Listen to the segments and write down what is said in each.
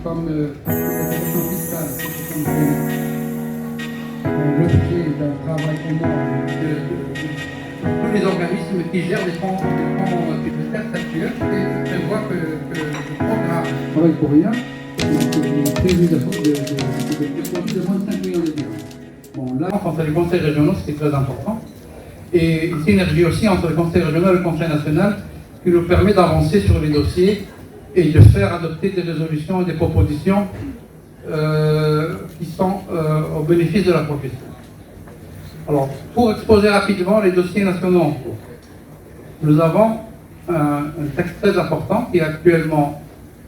comme l'attestation fiscale, l'objet d'un travail énorme de tous les organismes qui gèrent les fonds de taxes actuels et prévoit que le programme ne travaille pour rien. Donc, il est prévu de moins de 5 millions de dirhams. Bon, là, entre les conseils régionaux, c'est très important. Et une synergie aussi entre le conseil régional et le conseil national qui nous permet d'avancer sur les dossiers et de faire adopter des résolutions et des propositions qui sont au bénéfice de la profession. Alors, pour exposer rapidement les dossiers nationaux en cours, nous avons un texte très important qui est actuellement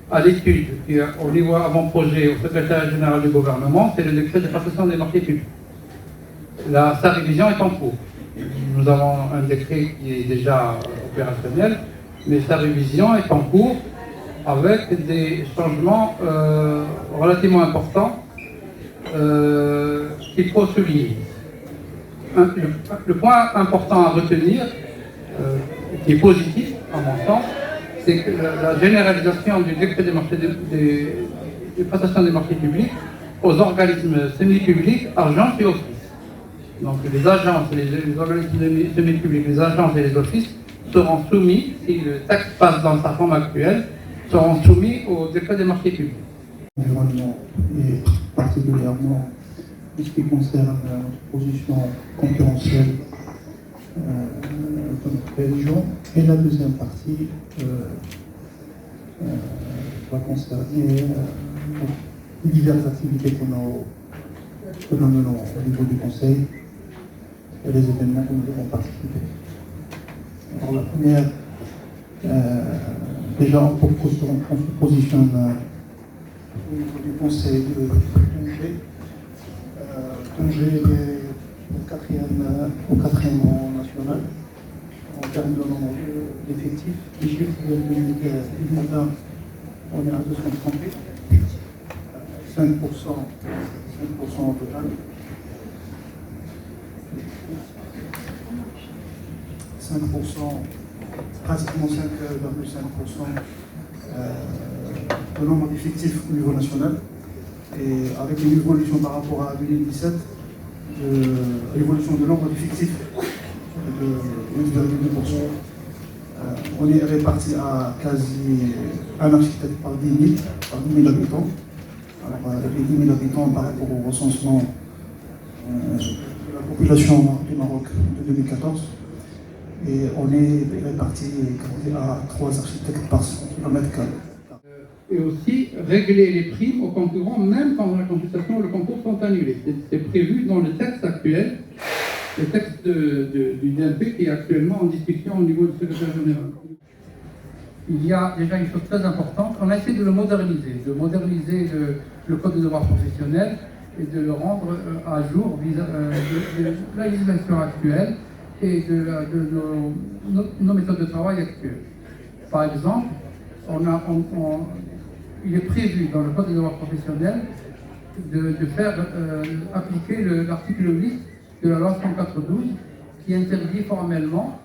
à l'étude, qui est au niveau avant-projet au secrétaire général du gouvernement, c'est le décret de passation des marchés publics. Sa révision est en cours. Nous avons un décret qui est déjà opérationnel, mais sa révision est en cours avec des changements relativement importants qu'il faut souligner. Le point important à retenir, qui est positif à mon sens, c'est que la généralisation du décret des prestations des marchés publics aux organismes semi-publics, agences et offices. Donc les agences, les organismes semi-publics, les agences et les offices seront soumis, si le texte passe dans sa forme actuelle, seront soumis au décret des marchés publics. L'environnement et particulièrement en ce qui concerne notre position concurrentielle de notre région. Et la deuxième partie va concerner les diverses activités que nous menons au niveau du Conseil et les événements que nous devons participer. Alors la première, déjà on se positionne au niveau du Conseil de Tanger. Tanger est au quatrième rang national en termes de nombre d'effectifs. Les chiffres de 2020, on est à 238, 5% au total. 5%, pratiquement 5,5% de nombre d'effectifs au niveau national. Et avec une évolution par rapport à 2017, l'évolution de nombre d'effectifs de 8,2%. On est réparti à quasi un architecte par 10 000 habitants. Alors, avec 10 000 habitants par rapport au recensement de la population du Maroc de 2014. Et on est réparti à 3 architectes par 100 km². Et aussi régler les primes aux concurrents, même quand la consultation ou le concours sont annulés. C'est prévu dans le texte actuel, le texte du DLP qui est actuellement en discussion au niveau du secrétaire général. Il y a déjà une chose très importante, on a essayé de moderniser le code de devoir professionnel et de le rendre à jour de la législation actuelle et de nos méthodes de travail actuelles. Par exemple, il est prévu dans le code de devoir professionnel de faire appliquer l'article 8 de la loi 104/12 qui interdit formellement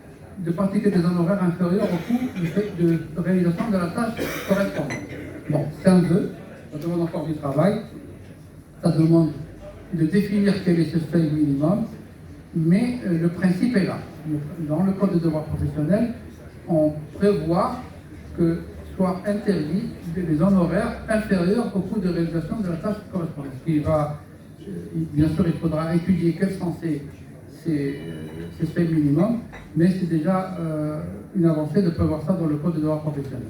de pratiquer des honoraires inférieurs au coût de réalisation de la tâche correspondante. Bon, c'est un vœu, ça demande encore du travail, ça demande de définir quel est ce seuil minimum, mais le principe est là. Dans le code de devoir professionnel, on prévoit que soient interdits les honoraires inférieurs au coût de réalisation de la tâche correspondante. Bien sûr, il faudra étudier quels sont ces seuils minimums, mais c'est déjà une avancée de prévoir ça dans le code de devoir professionnel.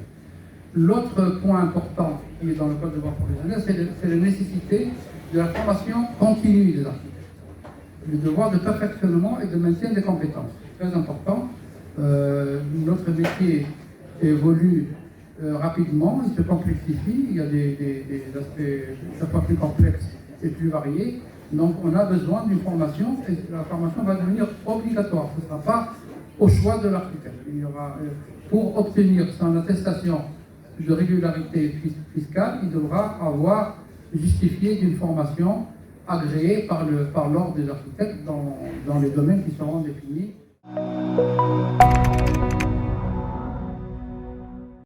L'autre point important qui est dans le code de devoir professionnel, c'est la nécessité de la formation continue des architectes. Le devoir de perfectionnement et de maintien des compétences. Très important. Notre métier évolue rapidement, il se complexifie, il y a des aspects chaque fois plus complexes et plus variés. Donc on a besoin d'une formation et la formation va devenir obligatoire. Ce ne sera pas au choix de l'architecte. Il y aura, pour obtenir son attestation de régularité fiscale, il devra avoir justifié d'une formation agréée par l'ordre des architectes dans les domaines qui seront définis.